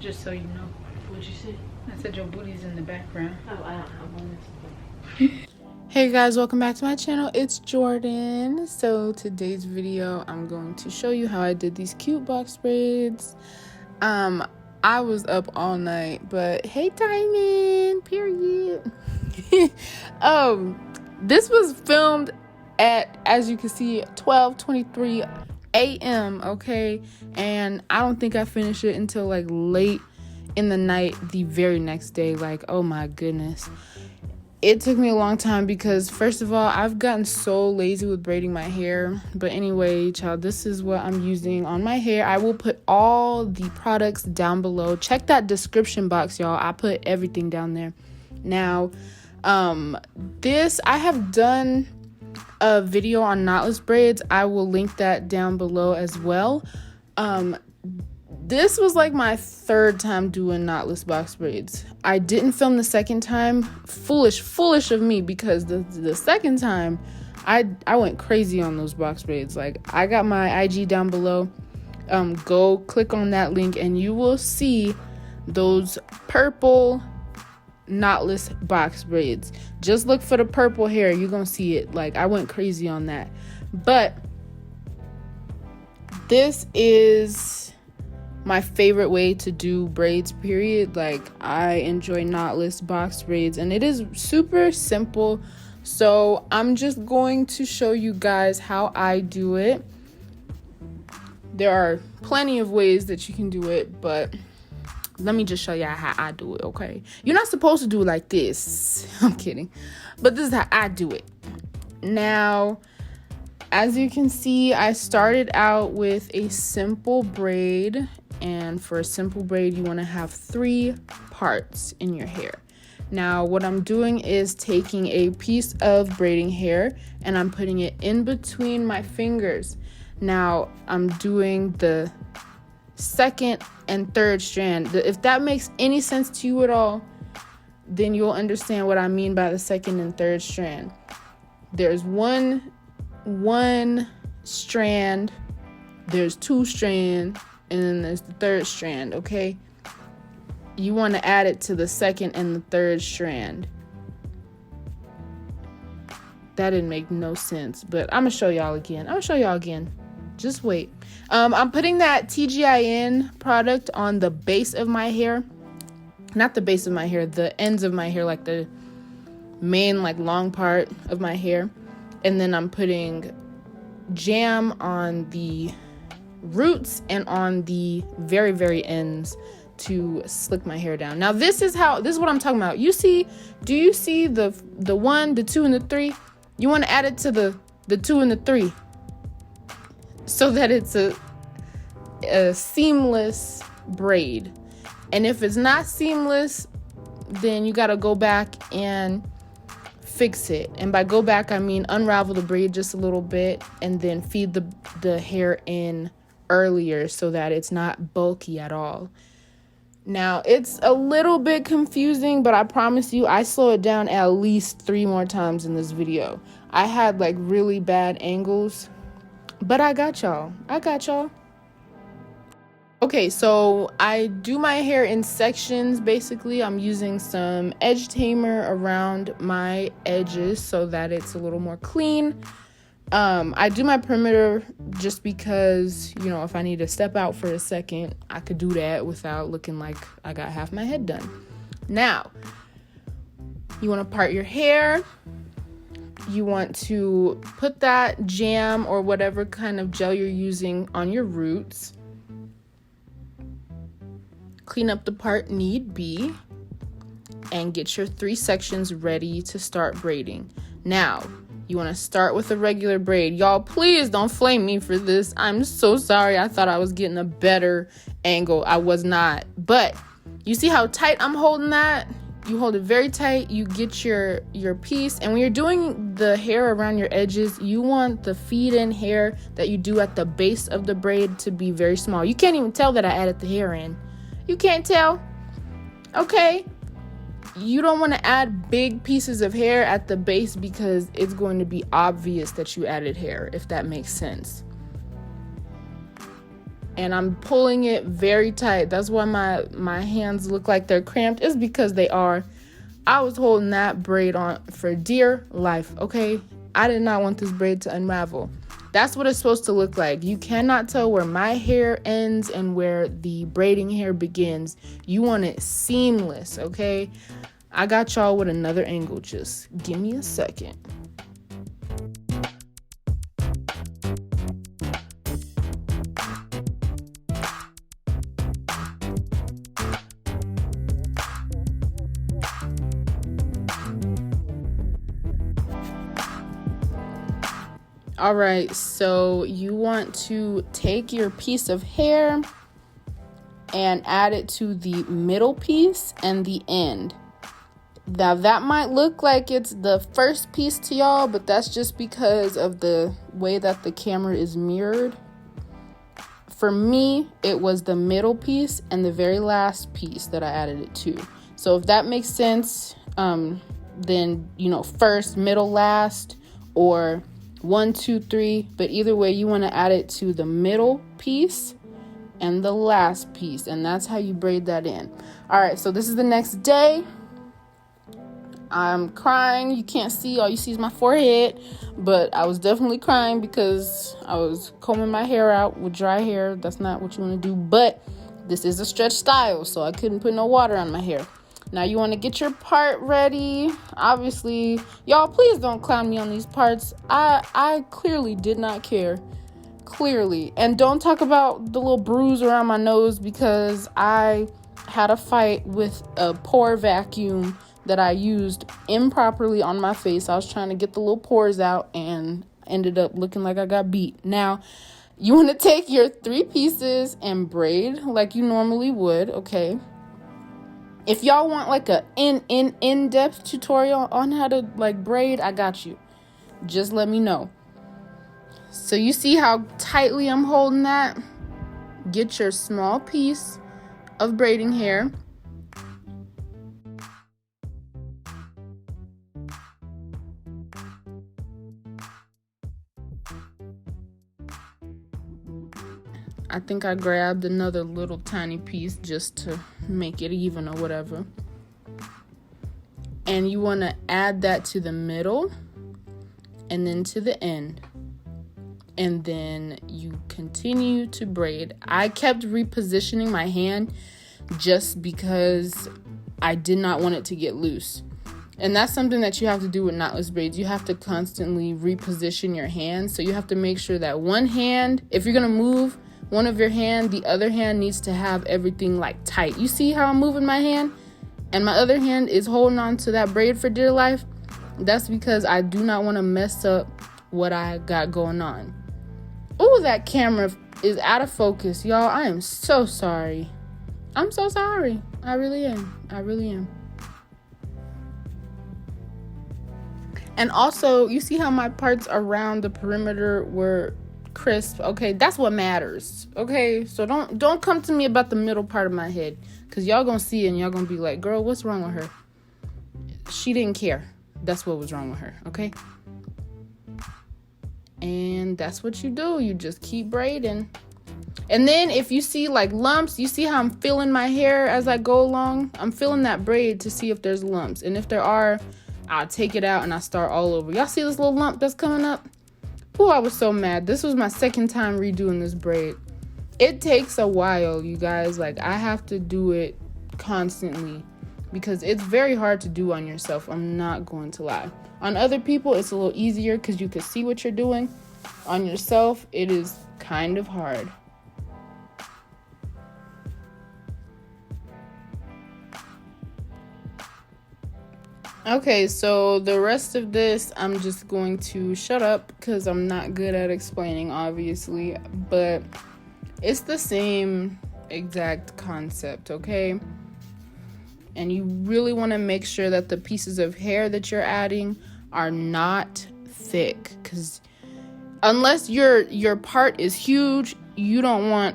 just so you know. What'd you say? I said your booty's in the background. Oh, I don't have one. Hey guys, welcome back to my channel. It's Jordan. So today's video, I'm going to show you how I did these cute box braids. I was up all night, but hey Tamer, period. This was filmed at, as you can see, 12:23 a.m. okay, and I don't think I finished it until like late in the night the very next day. Like, oh my goodness, it took me a long time because first of all, I've gotten so lazy with braiding my hair. But anyway, child, this is what I'm using on my hair. I will put all the products down below. Check that description box, y'all. I put everything down there. Now, this, I have done a video on knotless braids. I will link that down below as well. This was like my third time doing knotless box braids. I didn't film the second time. Foolish of me, because the second time I went crazy on those box braids. Like, I got my IG down below. Go click on that link and you will see those purple knotless box braids. Just look for the purple hair, you're gonna see it. Like, I went crazy on that. But this is my favorite way to do braids, period. Like, I enjoy knotless box braids and it is super simple. So I'm just going to show you guys how I do it. There are plenty of ways that you can do it, but let me just show you how I do it, okay? You're not supposed to do it like this. I'm kidding. But this is how I do it. Now, as you can see, I started out with a simple braid. And for a simple braid, you want to have 3 parts in your hair. Now, what I'm doing is taking a piece of braiding hair and I'm putting it in between my fingers. Now, I'm doing the second and third strand. If that makes any sense to you at all, then you'll understand what I mean by the second and third strand. There's one strand, there's 2 strands, and then there's the third strand, okay? You want to add it to the second and the third strand. That didn't make no sense, but I'm gonna show y'all again. Just wait. I'm putting that TGIN product on the base of my hair. Not the base of my hair, the ends of my hair, like the main, like, long part of my hair. And then I'm putting jam on the roots and on the very, very ends to slick my hair down. Now, this is what I'm talking about. Do you see the 1, the 2, and the 3? You want to add it to the 2 and the 3 so that it's a seamless braid. And if it's not seamless, then you got to go back and fix it. And by go back, I mean unravel the braid just a little bit and then feed the hair in earlier so that it's not bulky at all. Now, it's a little bit confusing, but I promise you, I slow it down at least 3 more times in this video. I had like really bad angles, but I got y'all. Okay, so I do my hair in sections. Basically, I'm using some edge tamer around my edges so that it's a little more clean. I do my perimeter just because, you know, if I need to step out for a second, I could do that without looking like I got half my head done. Now, you want to part your hair. You want to put that jam or whatever kind of gel you're using on your roots. Clean up the part need be and get your 3 sections ready to start braiding. Now, you want to start with a regular braid. Y'all, please don't flame me for this. I'm so sorry. I thought I was getting a better angle. I was not. But you see how tight I'm holding that? You hold it very tight. You get your piece. And when you're doing the hair around your edges, you want the feed-in hair that you do at the base of the braid to be very small. You can't even tell that I added the hair in. You can't tell? Okay. You don't want to add big pieces of hair at the base because it's going to be obvious that you added hair, if that makes sense. and I'm pulling it very tight. That's why my hands look like they're cramped. It's because they are. I was holding that braid on for dear life, okay? I did not want this braid to unravel. That's what it's supposed to look like. You cannot tell where my hair ends and where the braiding hair begins. You want it seamless, okay? I got y'all with another angle. Just give me a second. All right, so you want to take your piece of hair and add it to the middle piece and the end. Now that might look like it's the first piece to y'all, but that's just because of the way that the camera is mirrored. For me, it was the middle piece and the very last piece that I added it to. So if that makes sense, then, you know, first, middle, last, or 1, 2, 3, but either way, you want to add it to the middle piece and the last piece, and that's how you braid that in. All right, so this is the next day. I'm crying. You can't see, all you see is my forehead, but I was definitely crying because I was combing my hair out with dry hair. That's not what you want to do, but this is a stretch style, so I couldn't put no water on my hair. Now you want to get your part ready. Obviously, y'all, please don't clown me on these parts. I clearly did not care. Clearly. And don't talk about the little bruise around my nose, because I had a fight with a pore vacuum that I used improperly on my face. I was trying to get the little pores out and ended up looking like I got beat. Now, you want to take your 3 pieces and braid like you normally would, okay? If y'all want like a in-depth tutorial on how to like braid, I got you. Just let me know. So you see how tightly I'm holding that? Get your small piece of braiding hair. I think I grabbed another little tiny piece just to make it even or whatever. And you want to add that to the middle and then to the end. And then you continue to braid. I kept repositioning my hand just because I did not want it to get loose. And that's something that you have to do with knotless braids. You have to constantly reposition your hand. So you have to make sure that one hand, if you're going to move one of your hand, the other hand needs to have everything like tight. You see how I'm moving my hand? And my other hand is holding on to that braid for dear life. That's because I do not want to mess up what I got going on. Oh, that camera is out of focus, y'all. I am so sorry. I'm so sorry. I really am. I really am. And also, you see how my parts around the perimeter were crisp? Okay, that's what matters. Okay, so don't come to me about the middle part of my head, because y'all gonna see it and y'all gonna be like, girl, what's wrong with her? She didn't care. That's what was wrong with her. Okay, and that's what you do. You just keep braiding. And then if you see like lumps, you see how I'm feeling my hair as I go along? I'm feeling that braid to see if there's lumps, and if there are, I'll take it out and I start all over. Y'all see this little lump that's coming up? Oh, I was so mad. This was my second time redoing this braid. It takes a while, you guys. Like, I have to do it constantly because it's very hard to do on yourself. I'm not going to lie. On other people, it's a little easier because you can see what you're doing. On yourself, it is kind of hard. Okay, so the rest of this, I'm just going to shut up because I'm not good at explaining, obviously, but it's the same exact concept, okay? And you really want to make sure that the pieces of hair that you're adding are not thick, because unless your part is huge, you don't want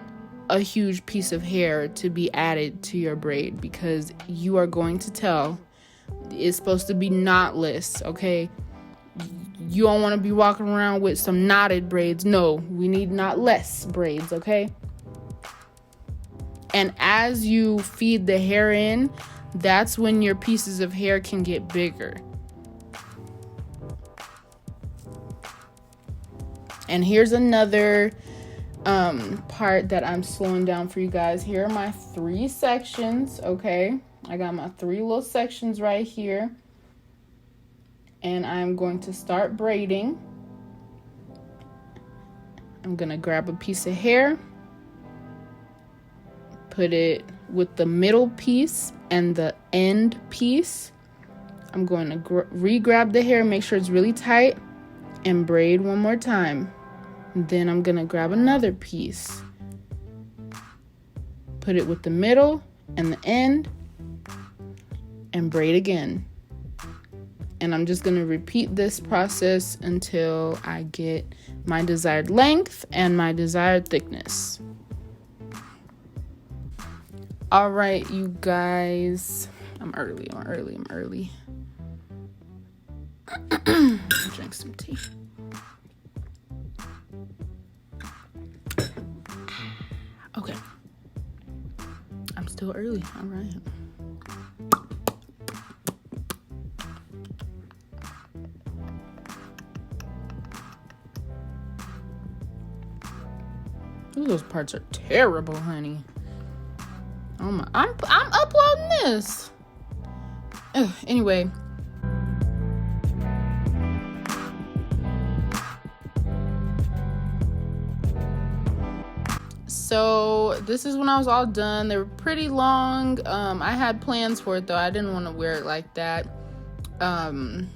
a huge piece of hair to be added to your braid, because you are going to tell. It's supposed to be knotless, okay? You don't want to be walking around with some knotted braids. No, we need knotless braids, okay? And as you feed the hair in, that's when your pieces of hair can get bigger. And here's another part that I'm slowing down for you guys. Here are my 3 sections, okay? I got my 3 little sections right here. And I'm going to start braiding. I'm gonna grab a piece of hair, put it with the middle piece and the end piece. I'm going to re-grab the hair, make sure it's really tight, and braid one more time. And then I'm gonna grab another piece, put it with the middle and the end, and braid again. And I'm just gonna repeat this process until I get my desired length and my desired thickness. All right, you guys. I'm early. Drink some tea. Okay. I'm still early. All right. Ooh, those parts are terrible, honey. Oh my! I'm uploading this. Ugh, anyway. So this is when I was all done. They were pretty long. I had plans for it though. I didn't want to wear it like that. And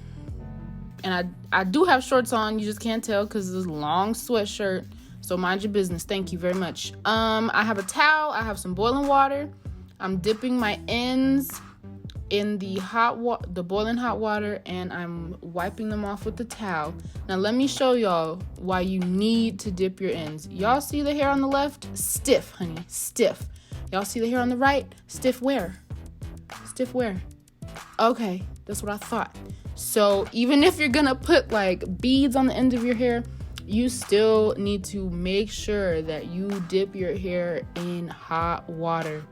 I do have shorts on. You just can't tell because it's a long sweatshirt. So mind your business. Thank you very much. I have a towel. I have some boiling water. I'm dipping my ends in the boiling hot water, and I'm wiping them off with the towel. Now let me show y'all why you need to dip your ends. Y'all see the hair on the left? Stiff, honey, stiff. Y'all see the hair on the right? Stiff where? Stiff where? Okay, that's what I thought. So even if you're gonna put like beads on the end of your hair, you still need to make sure that you dip your hair in hot water.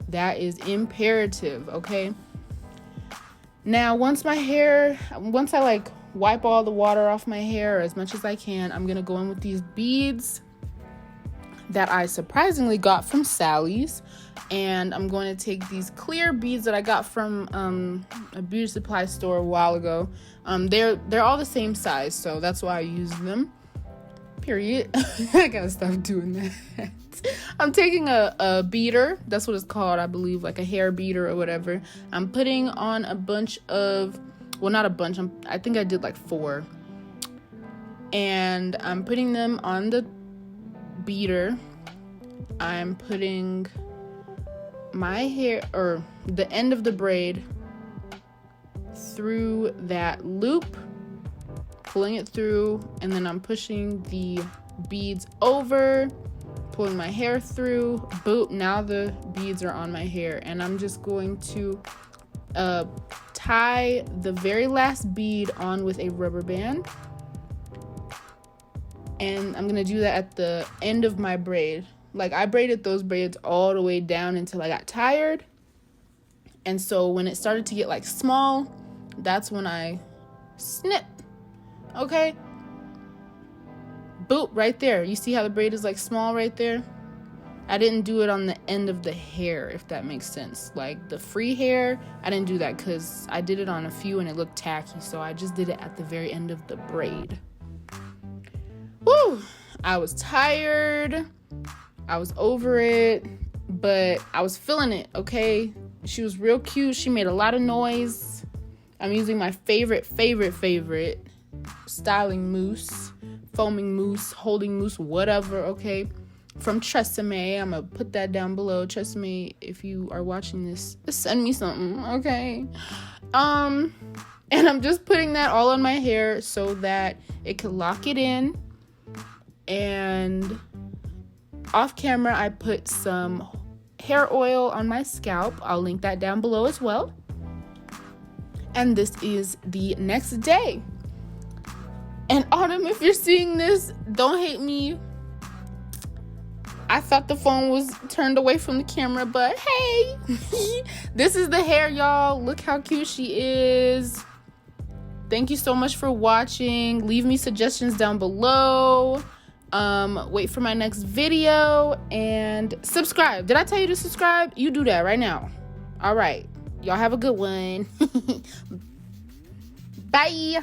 That is imperative, okay? Now, once I like wipe all the water off my hair as much as I can, I'm gonna go in with these beads that I surprisingly got from Sally's. And I'm going to take these clear beads that I got from a beauty supply store a while ago. They're all the same size, so that's why I use them. Period. I gotta stop doing that. I'm taking a beater. That's what it's called, I believe, like a hair beater or whatever. I'm putting on a bunch of, well, not a bunch. I think I did like 4. And I'm putting them on the beater. I'm putting my hair, or the end of the braid, through that loop, pulling it through, and then I'm pushing the beads over, pulling my hair through. Boop, now the beads are on my hair, and I'm just going to tie the very last bead on with a rubber band, and I'm gonna do that at the end of my braid. Like, I braided those braids all the way down until I got tired, and so when it started to get like small, that's when I snip. Okay, boop, right there. You see how the braid is like small right there? I didn't do it on the end of the hair, if that makes sense. Like the free hair, I didn't do that because I did it on a few and it looked tacky, so I just did it at the very end of the braid. Woo! I was tired, I was over it, but I was feeling it, okay? She was real cute. She made a lot of noise. I'm using my favorite styling mousse, foaming mousse, holding mousse, whatever, okay? From Tresemme. I'm gonna put that down below. Tresemme, if you are watching this, send me something, okay? And I'm just putting that all on my hair so that it can lock it in. And off camera, I put some hair oil on my scalp. I'll link that down below as well. And this is the next day. And Autumn, if you're seeing this, don't hate me. I thought the phone was turned away from the camera, but hey, this is the hair, y'all. Look how cute she is. Thank you so much for watching. Leave me suggestions down below. Wait for my next video and subscribe. Did I tell you to subscribe? You do that right now. All right. Y'all have a good one. Bye.